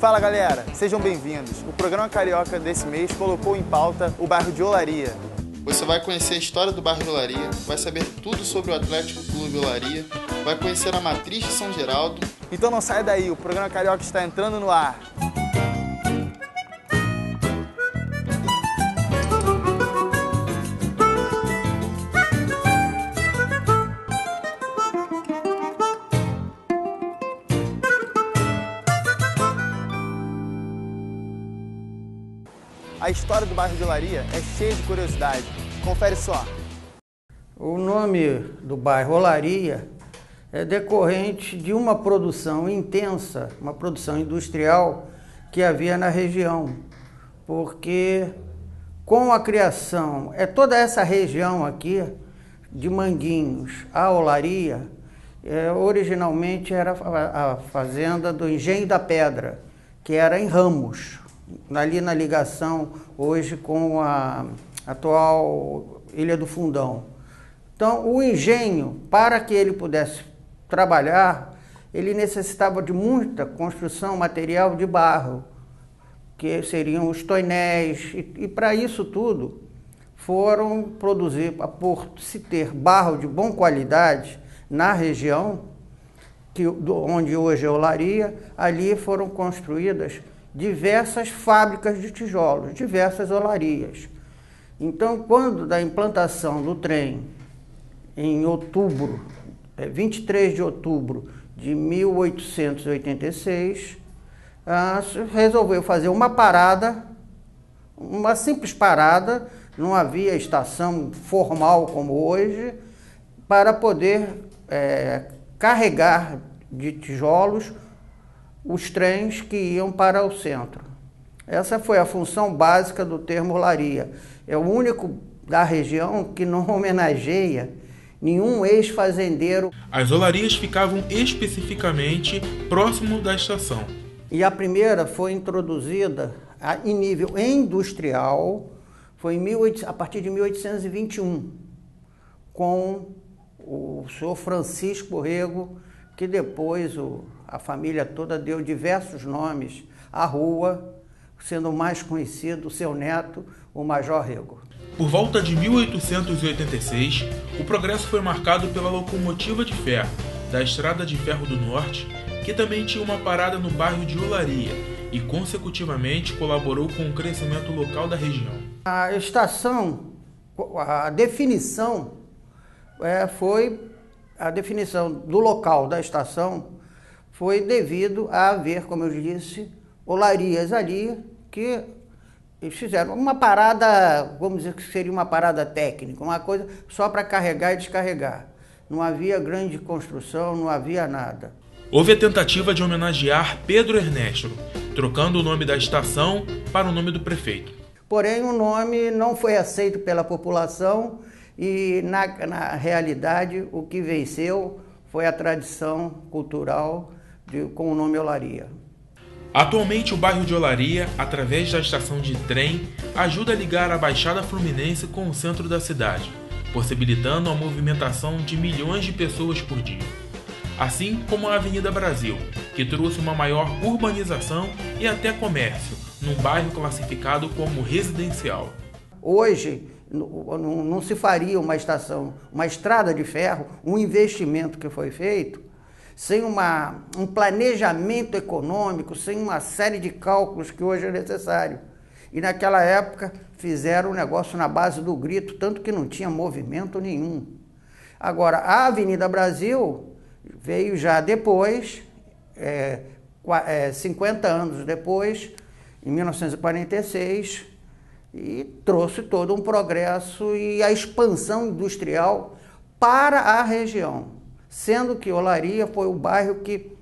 Fala galera, sejam bem-vindos. O programa Carioca desse mês colocou em pauta o bairro de Olaria. Você vai conhecer a história do bairro de Olaria, vai saber tudo sobre o Atlético Clube Olaria, vai conhecer a matriz de São Geraldo. Então não saia daí, o programa Carioca está entrando no ar. A história do bairro de Olaria é cheia de curiosidade. Confere só. O nome do bairro Olaria é decorrente de uma produção intensa, uma produção industrial que havia na região, porque com a criação, toda essa região aqui, de Manguinhos a Olaria, originalmente era a fazenda do Engenho da Pedra, que era em Ramos, ali na ligação hoje com a atual Ilha do Fundão. Então, o engenho, para que ele pudesse trabalhar, ele necessitava de muita construção material de barro, que seriam os toinéis, e para isso tudo foram produzir, por se ter barro de boa qualidade na região, onde hoje é Olaria, ali foram construídas diversas fábricas de tijolos, diversas olarias. Então, quando da implantação do trem, em outubro, 23 de outubro de 1886, resolveu fazer uma parada, uma simples parada, não havia estação formal como hoje, para poder carregar de tijolos os trens que iam para o centro. Essa foi a função básica do termo olaria. É o único da região que não homenageia nenhum ex-fazendeiro. As olarias ficavam especificamente próximo da estação. E a primeira foi introduzida em nível industrial, foi a partir de 1821, com o senhor Francisco Rego, que depois a família toda deu diversos nomes à rua, sendo o mais conhecido o seu neto, o Major Rego. Por volta de 1886, o progresso foi marcado pela locomotiva de ferro da Estrada de Ferro do Norte, que também tinha uma parada no bairro de Olaria e, consecutivamente, colaborou com o crescimento local da região. A estação, a definição do local da estação foi devido a haver, como eu disse, olarias ali que eles fizeram uma parada, vamos dizer que seria uma parada técnica, uma coisa só para carregar e descarregar. Não havia grande construção, não havia nada. Houve a tentativa de homenagear Pedro Ernesto, trocando o nome da estação para o nome do prefeito. Porém, o nome não foi aceito pela população e, na realidade, o que venceu foi a tradição cultural com o nome Olaria. Atualmente, o bairro de Olaria, através da estação de trem, ajuda a ligar a Baixada Fluminense com o centro da cidade, possibilitando a movimentação de milhões de pessoas por dia. Assim como a Avenida Brasil, que trouxe uma maior urbanização e até comércio, num bairro classificado como residencial. Hoje, não se faria uma estrada de ferro, um investimento que foi feito, sem um planejamento econômico, sem uma série de cálculos que hoje é necessário. E naquela época fizeram o negócio na base do grito, tanto que não tinha movimento nenhum. Agora, a Avenida Brasil veio já depois, 50 anos depois, em 1946, e trouxe todo um progresso e a expansão industrial para a região, sendo que Olaria foi o bairro que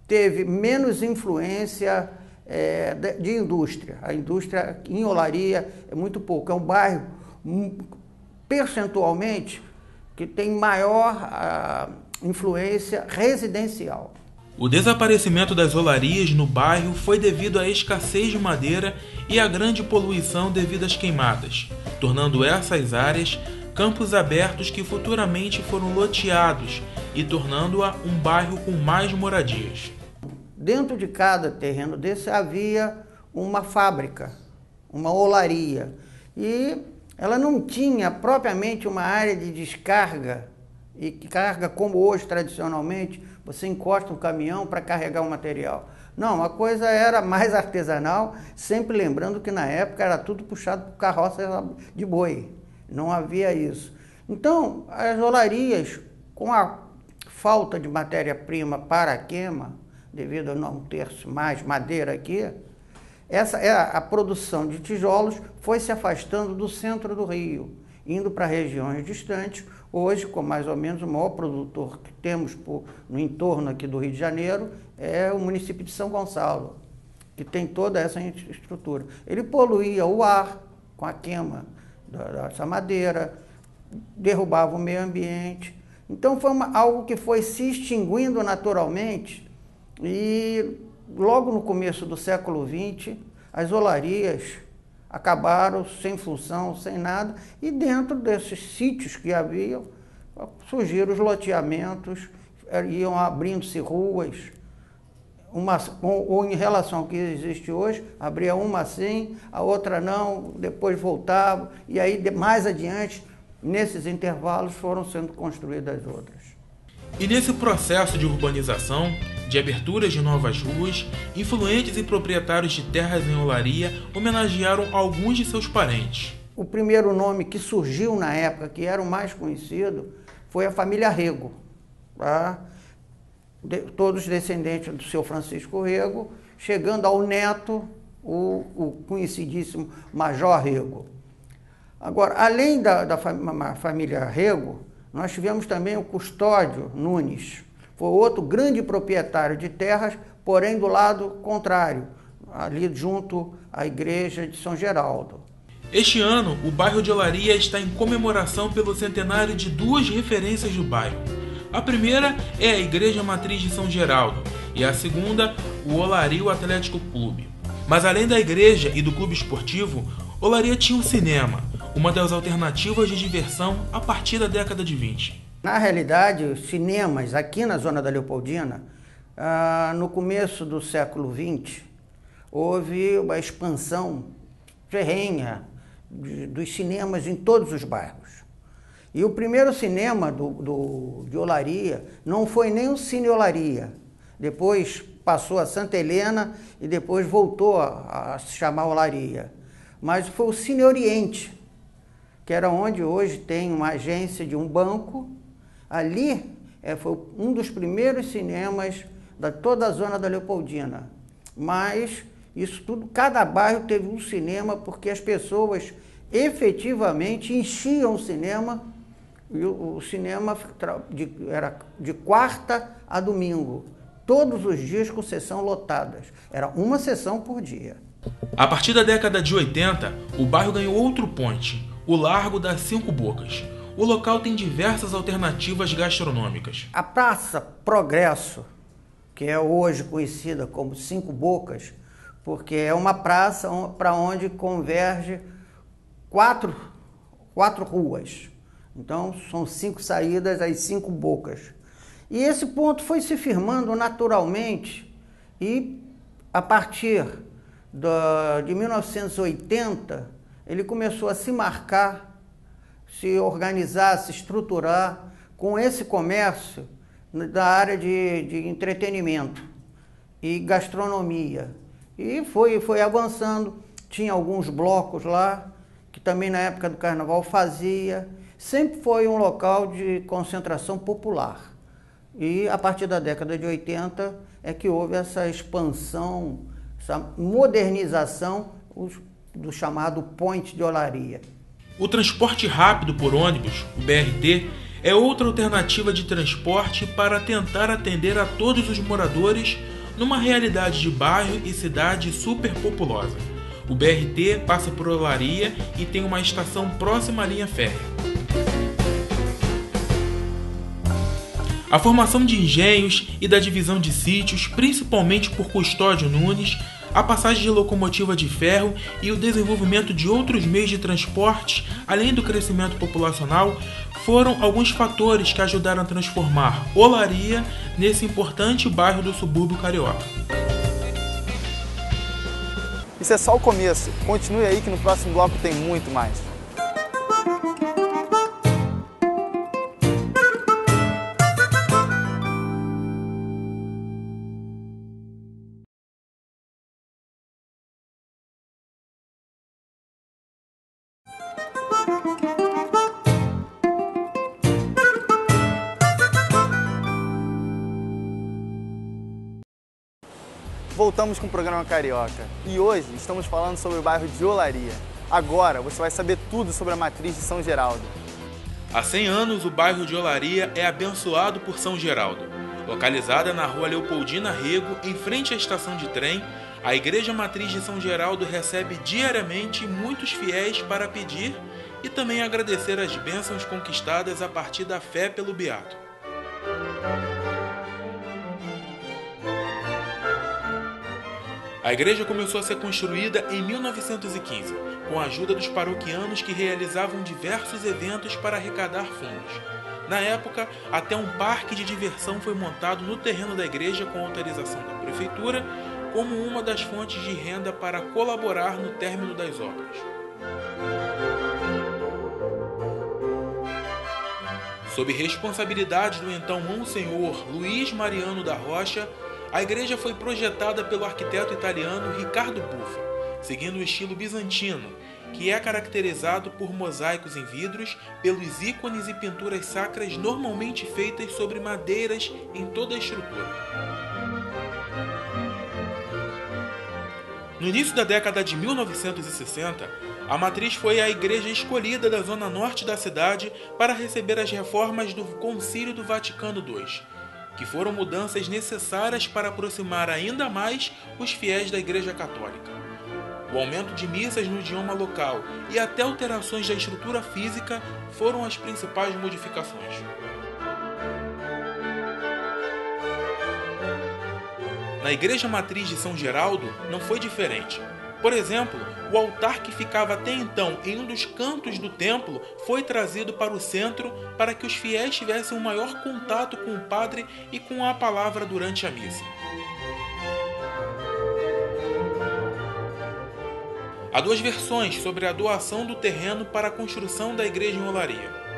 teve menos influência de indústria. A indústria em Olaria é muito pouco, é um bairro percentualmente que tem maior influência residencial. O desaparecimento das olarias no bairro foi devido à escassez de madeira e à grande poluição devido às queimadas, tornando essas áreas campos abertos que futuramente foram loteados e tornando-a um bairro com mais moradias. dentro de cada terreno desse havia uma fábrica, uma olaria. E ela não tinha propriamente uma área de descarga, e carga como hoje tradicionalmente, você encosta um caminhão para carregar o material. Não, a coisa era mais artesanal, sempre lembrando que na época era tudo puxado por carroça de boi, não havia isso. Então, as olarias, com a falta de matéria-prima para a queima, devido a não ter mais madeira aqui, a produção de tijolos foi se afastando do centro do Rio, indo para regiões distantes. Hoje, com mais ou menos o maior produtor que temos no entorno aqui do Rio de Janeiro é o município de São Gonçalo, que tem toda essa estrutura. Ele poluía o ar com a queima dessa madeira, derrubava o meio ambiente. Então foi algo que foi se extinguindo naturalmente e logo no começo do século XX as olarias acabaram sem função, sem nada, e dentro desses sítios que haviam, surgiram os loteamentos, iam abrindo-se ruas, ou em relação ao que existe hoje, abria uma assim, a outra não, depois voltava, e aí mais adiante, nesses intervalos, foram sendo construídas outras. E nesse processo de urbanização, de aberturas de novas ruas, influentes e proprietários de terras em olaria homenagearam alguns de seus parentes. O primeiro nome que surgiu na época, que era o mais conhecido, foi a família Rego. Tá? Todos descendentes do seu Francisco Rego, chegando ao neto, o conhecidíssimo Major Rego. Agora, além da família Rego, nós tivemos também o Custódio Nunes. Foi outro grande proprietário de terras, porém do lado contrário, ali junto à igreja de São Geraldo. Este ano, o bairro de Olaria está em comemoração pelo centenário de duas referências do bairro. A primeira é a Igreja Matriz de São Geraldo e a segunda, o Olaria Atlético Clube. Mas além da igreja e do clube esportivo, Olaria tinha um cinema, uma das alternativas de diversão a partir da década de 20. Na realidade, os cinemas aqui na zona da Leopoldina, no começo do século XX, houve uma expansão ferrenha dos cinemas em todos os bairros. E o primeiro cinema de Olaria não foi nem o Cine Olaria, depois passou a Santa Helena e depois voltou a se chamar Olaria. Mas foi o Cine Oriente, que era onde hoje tem uma agência de um banco. Ali foi um dos primeiros cinemas de toda a zona da Leopoldina. Mas isso tudo, cada bairro teve um cinema, porque as pessoas efetivamente enchiam o cinema, e o cinema era de quarta a domingo, todos os dias com sessão lotadas. Era uma sessão por dia. A partir da década de 80, o bairro ganhou outro ponte, o Largo das Cinco Bocas. O local tem diversas alternativas gastronômicas. A Praça Progresso, que é hoje conhecida como Cinco Bocas, porque é uma praça para onde converge quatro ruas. Então, são 5 saídas às 5 bocas. E esse ponto foi se firmando naturalmente e, a partir de 1980, ele começou a se marcar, se organizar, se estruturar com esse comércio da área de entretenimento e gastronomia. E foi avançando, tinha alguns blocos lá, que também na época do carnaval fazia. Sempre foi um local de concentração popular. E a partir da década de 80 é que houve essa expansão, essa modernização do chamado Ponte de Olaria. O transporte rápido por ônibus, o BRT, é outra alternativa de transporte para tentar atender a todos os moradores numa realidade de bairro e cidade superpopulosa. O BRT passa por Olaria e tem uma estação próxima à linha férrea. A formação de engenhos e da divisão de sítios, principalmente por Custódio Nunes, a passagem de locomotiva de ferro e o desenvolvimento de outros meios de transporte, além do crescimento populacional, foram alguns fatores que ajudaram a transformar Olaria nesse importante bairro do subúrbio carioca. Isso é só o começo. Continue aí que no próximo bloco tem muito mais. Voltamos com o programa Carioca e hoje estamos falando sobre o bairro de Olaria. Agora você vai saber tudo sobre a matriz de São Geraldo. Há 100 anos, o bairro de Olaria é abençoado por São Geraldo. Localizada na rua Leopoldina Rego, em frente à estação de trem, a Igreja Matriz de São Geraldo recebe diariamente muitos fiéis para pedir e também agradecer as bênçãos conquistadas a partir da fé pelo Beato. A igreja começou a ser construída em 1915, com a ajuda dos paroquianos que realizavam diversos eventos para arrecadar fundos. Na época, até um parque de diversão foi montado no terreno da igreja com autorização da prefeitura, como uma das fontes de renda para colaborar no término das obras. Sob responsabilidade do então Monsenhor Luiz Mariano da Rocha, a igreja foi projetada pelo arquiteto italiano Riccardo Buffa, seguindo o estilo bizantino, que é caracterizado por mosaicos em vidros, pelos ícones e pinturas sacras normalmente feitas sobre madeiras em toda a estrutura. No início da década de 1960, a matriz foi a igreja escolhida da zona norte da cidade para receber as reformas do Concílio do Vaticano II, que foram mudanças necessárias para aproximar ainda mais os fiéis da Igreja Católica. O aumento de missas no idioma local e até alterações da estrutura física foram as principais modificações. Na Igreja Matriz de São Geraldo não foi diferente. Por exemplo, o altar que ficava até então em um dos cantos do templo foi trazido para o centro para que os fiéis tivessem um maior contato com o padre e com a palavra durante a missa. Há duas versões sobre a doação do terreno para a construção da igreja em Olaria.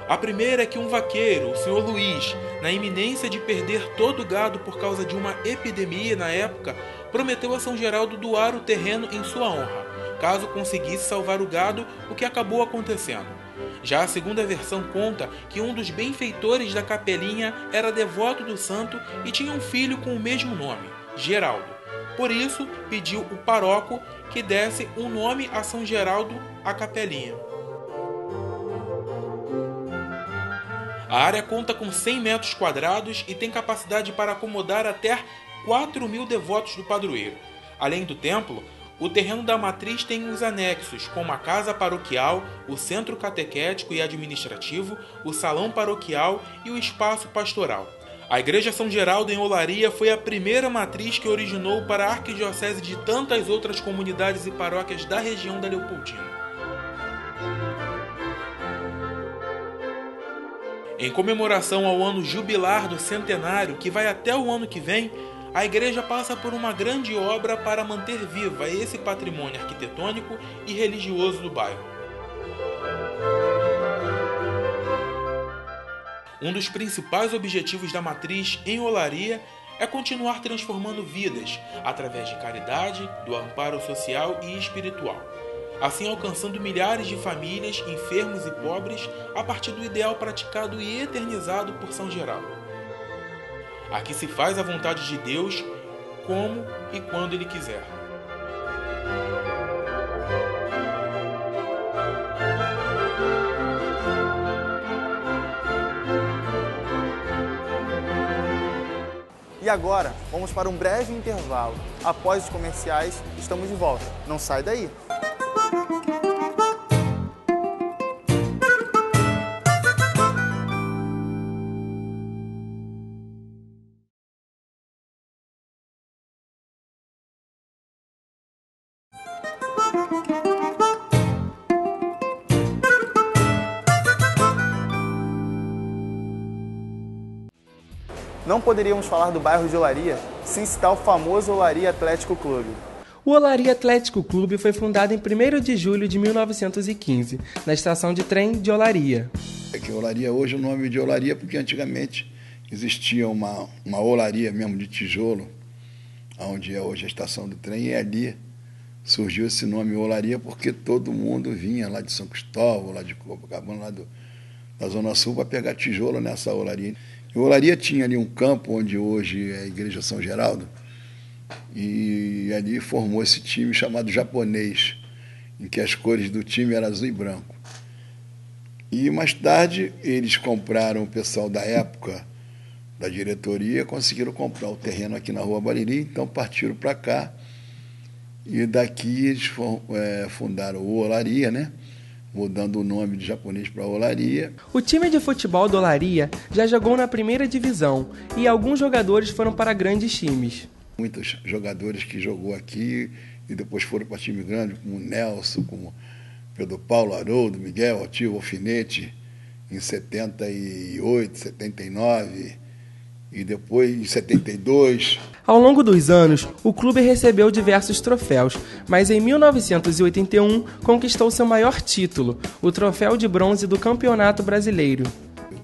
A primeira é que um vaqueiro, o Sr. Luiz, na iminência de perder todo o gado por causa de uma epidemia na época, prometeu a São Geraldo doar o terreno em sua honra, caso conseguisse salvar o gado, o que acabou acontecendo. Já a segunda versão conta que um dos benfeitores da capelinha era devoto do santo e tinha um filho com o mesmo nome, Geraldo. Por isso, pediu o paróquio que desse um nome a São Geraldo à capelinha. A área conta com 100 metros quadrados e tem capacidade para acomodar até 4.000 devotos do padroeiro. Além do templo, o terreno da matriz tem os anexos, como a casa paroquial, o centro catequético e administrativo, o salão paroquial e o espaço pastoral. A Igreja São Geraldo em Olaria foi a primeira matriz que originou para a arquidiocese de tantas outras comunidades e paróquias da região da Leopoldina. Em comemoração ao ano jubilar do centenário, que vai até o ano que vem, a igreja passa por uma grande obra para manter viva esse patrimônio arquitetônico e religioso do bairro. Um dos principais objetivos da matriz em Olaria é continuar transformando vidas através de caridade, do amparo social e espiritual, assim alcançando milhares de famílias, enfermos e pobres, a partir do ideal praticado e eternizado por São Geraldo. Aqui se faz a vontade de Deus, como e quando Ele quiser. E agora, vamos para um breve intervalo. Após os comerciais, estamos de volta. Não sai daí! Não poderíamos falar do bairro de Olaria sem citar o famoso Olaria Atlético Clube. O Olaria Atlético Clube foi fundado em 1º de julho de 1915, na estação de trem de Olaria. É que Olaria hoje é o nome de Olaria porque antigamente existia uma olaria mesmo de tijolo, onde é hoje a estação do trem, e ali surgiu esse nome Olaria porque todo mundo vinha lá de São Cristóvão, lá de Copacabana, lá da Zona Sul, para pegar tijolo nessa olaria. E a olaria tinha ali um campo onde hoje é a Igreja São Geraldo, e ali formou esse time chamado Japonês, em que as cores do time eram azul e branco. E mais tarde eles compraram, o pessoal da época, da diretoria, conseguiram comprar o terreno aqui na Rua Bariri, então partiram para cá, e daqui eles fundaram o Olaria, né? Mudando o nome de Japonês para Olaria. O time de futebol do Olaria já jogou na 1ª divisão e alguns jogadores foram para grandes times. Muitos jogadores que jogou aqui e depois foram para time grande, como o Nelson, como Pedro Paulo, Haroldo, Miguel, Otil, Alfinete, em 78, 79 e depois em 72. Ao longo dos anos, o clube recebeu diversos troféus, mas em 1981 conquistou seu maior título, o troféu de bronze do Campeonato Brasileiro.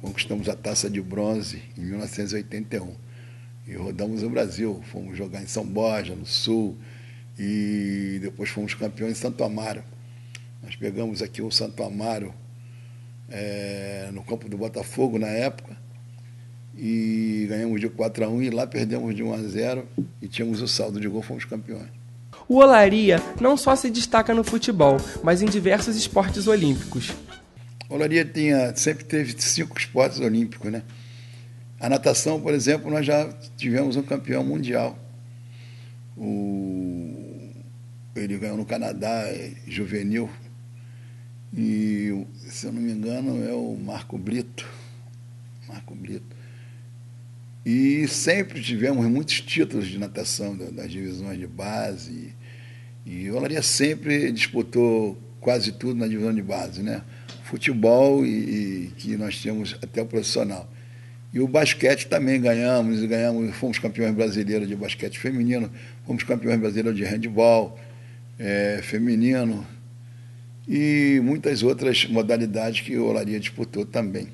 Conquistamos a taça de bronze em 1981 e rodamos o Brasil. Fomos jogar em São Borja, no Sul, e depois fomos campeões em Santo Amaro. Nós pegamos aqui o Santo Amaro no campo do Botafogo na época, e ganhamos de 4-1 e lá perdemos de 1-0 e tínhamos o saldo de gol, fomos campeões. O Olaria não só se destaca no futebol, mas em diversos esportes olímpicos. A Olaria sempre teve 5 esportes olímpicos, né? A natação, por exemplo, nós já tivemos um campeão mundial. Ele ganhou no Canadá, juvenil, e, se eu não me engano, é o Marco Brito. E sempre tivemos muitos títulos de natação das divisões de base, e a Olaria sempre disputou quase tudo na divisão de base, né? Futebol e que nós tínhamos até o profissional. E o basquete também ganhamos, fomos campeões brasileiros de basquete feminino, fomos campeões brasileiros de handebol feminino e muitas outras modalidades que a Olaria disputou também.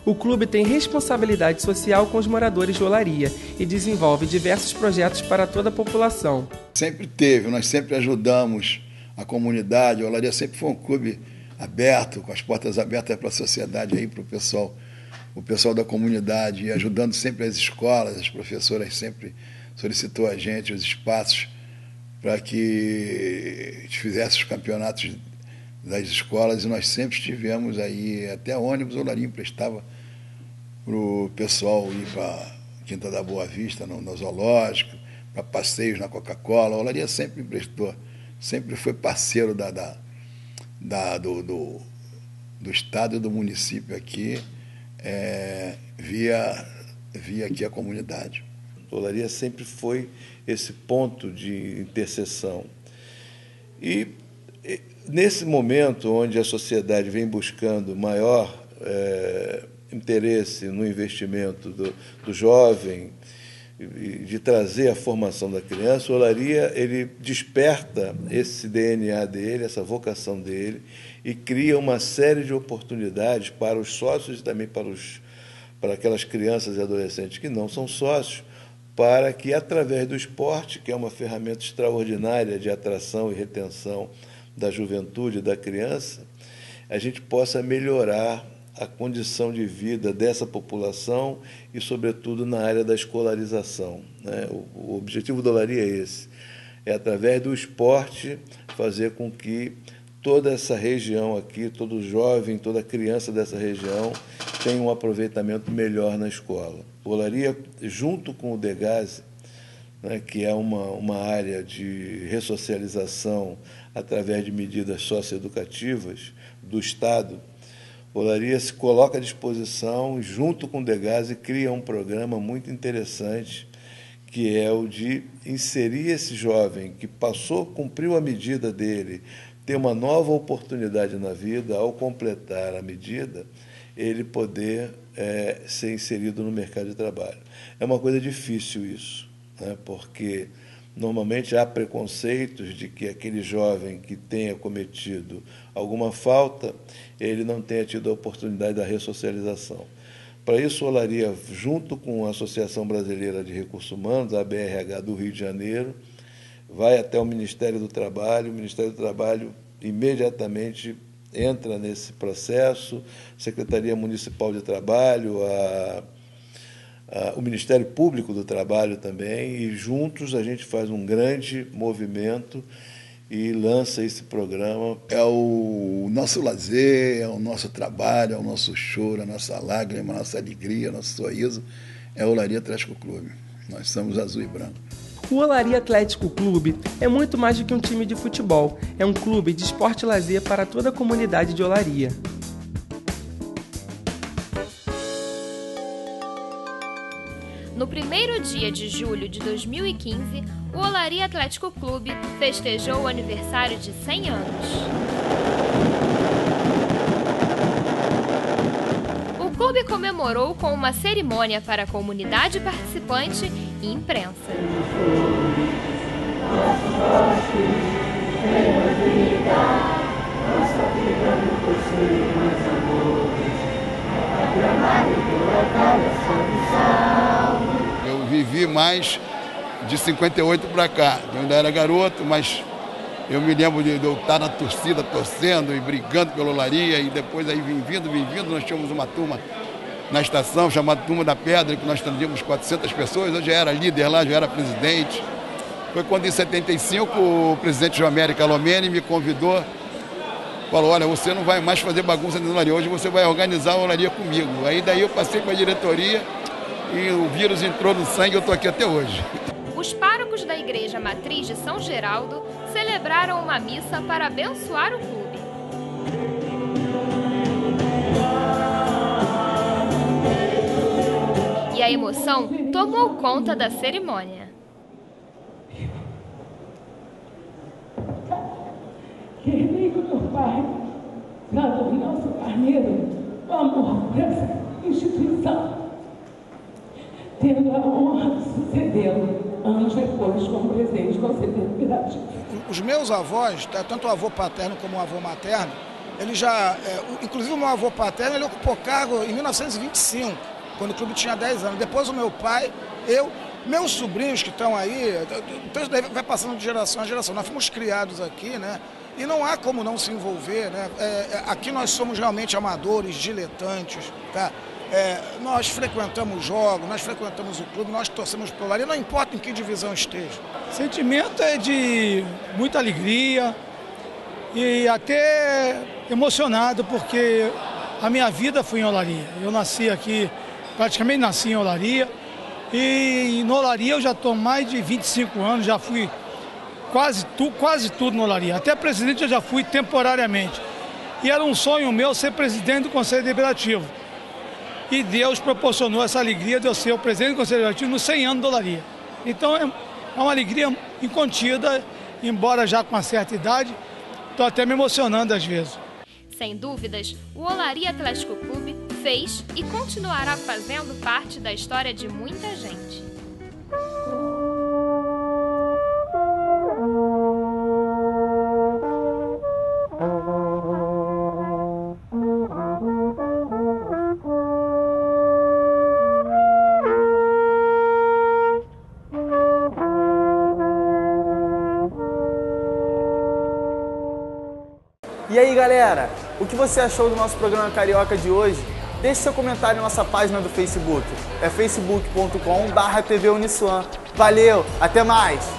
O clube tem responsabilidade social com os moradores de Olaria e desenvolve diversos projetos para toda a população. Sempre teve, nós sempre ajudamos a comunidade. A Olaria sempre foi um clube aberto, com as portas abertas para a sociedade, para o pessoal da comunidade, e ajudando sempre as escolas. As professoras sempre solicitou a gente os espaços para que fizesse os campeonatos das escolas, e nós sempre estivemos aí, até ônibus o Olaria emprestava para o pessoal ir para Quinta da Boa Vista, no zoológico, para passeios na Coca-Cola. A Olaria sempre emprestou, sempre foi parceiro do Estado e do município aqui, via aqui a comunidade. A Olaria sempre foi esse ponto de interseção. E nesse momento onde a sociedade vem buscando maior interesse no investimento do jovem, de trazer a formação da criança, o Olaria ele desperta esse DNA dele, essa vocação dele, e cria uma série de oportunidades para os sócios e também para aquelas crianças e adolescentes que não são sócios, para que, através do esporte, que é uma ferramenta extraordinária de atração e retenção da juventude, da criança, a gente possa melhorar a condição de vida dessa população e, sobretudo, na área da escolarização, né? O objetivo da Olaria é esse, através do esporte, fazer com que toda essa região aqui, todo jovem, toda criança dessa região tenha um aproveitamento melhor na escola. A Olaria, junto com o Degase, né, que é uma área de ressocialização através de medidas socioeducativas do Estado, a Olaria se coloca à disposição, junto com o Degase, cria um programa muito interessante, que é o de inserir esse jovem que cumpriu a medida dele, ter uma nova oportunidade na vida, ao completar a medida, ele poder ser inserido no mercado de trabalho. É uma coisa difícil isso. né? Porque normalmente há preconceitos de que aquele jovem que tenha cometido alguma falta, ele não tenha tido a oportunidade da ressocialização. Para isso, a Olaria, junto com a Associação Brasileira de Recursos Humanos, a ABRH do Rio de Janeiro, vai até o Ministério do Trabalho. O Ministério do Trabalho imediatamente entra nesse processo, Secretaria Municipal de Trabalho, o Ministério Público do Trabalho também, e juntos a gente faz um grande movimento e lança esse programa. É o nosso lazer, é o nosso trabalho, é o nosso choro, a nossa lágrima, a nossa alegria, nosso sorriso, é o Olaria Atlético Clube. Nós somos azul e branco. O Olaria Atlético Clube é muito mais do que um time de futebol, é um clube de esporte e lazer para toda a comunidade de Olaria. No primeiro dia de julho de 2015, o Olaria Atlético Clube festejou o aniversário de 100 anos. O clube comemorou com uma cerimônia para a comunidade participante e imprensa. Eu vivi mais de 58 para cá. Eu ainda era garoto, mas eu me lembro de eu estar na torcida, torcendo e brigando pela Olaria, e depois aí vindo, nós tínhamos uma turma na estação chamada Turma da Pedra, que nós trazíamos 400 pessoas. Eu já era líder lá, já era presidente. Foi quando em 75 o presidente João Américo Alomene me convidou, falou: olha, você não vai mais fazer bagunça na Olaria, hoje você vai organizar a Olaria comigo. Aí daí eu passei para a diretoria e o vírus entrou no sangue e eu estou aqui até hoje. Os párocos da Igreja Matriz de São Geraldo celebraram uma missa para abençoar o clube. E a emoção tomou conta da cerimônia. Que amigo do Pai, dado o nosso carneiro, o amor por essa instituição, tendo a honra de sucedê-lo anos depois como presidente do Conselho Deliberativo. Os meus avós, tanto o avô paterno como o avô materno, ele já, inclusive o meu avô paterno, ele ocupou cargo em 1925, quando o clube tinha 10 anos. Depois o meu pai, meus sobrinhos que estão aí, então vai passando de geração a geração. Nós fomos criados aqui, né? E não há como não se envolver, né? Aqui nós somos realmente amadores, diletantes, tá? Nós frequentamos jogos, nós frequentamos o clube, nós torcemos pelo Olaria, não importa em que divisão esteja. O sentimento é de muita alegria e até emocionado, porque a minha vida foi em Olaria. Eu nasci aqui, praticamente nasci em Olaria, e no Olaria eu já estou mais de 25 anos, já fui quase tudo no Olaria. Até presidente eu já fui temporariamente. E era um sonho meu ser presidente do Conselho Deliberativo. E Deus proporcionou essa alegria de eu ser o presidente do Conselho Deliberativo nos 100 anos do Olaria. Então é uma alegria incontida, embora já com uma certa idade, estou até me emocionando às vezes. Sem dúvidas, o Olaria Atlético Clube fez e continuará fazendo parte da história de muita gente. E aí, galera, o que você achou do nosso programa Carioca de hoje? Deixe seu comentário na nossa página do Facebook. É facebook.com/TV Uniswan. Valeu, até mais!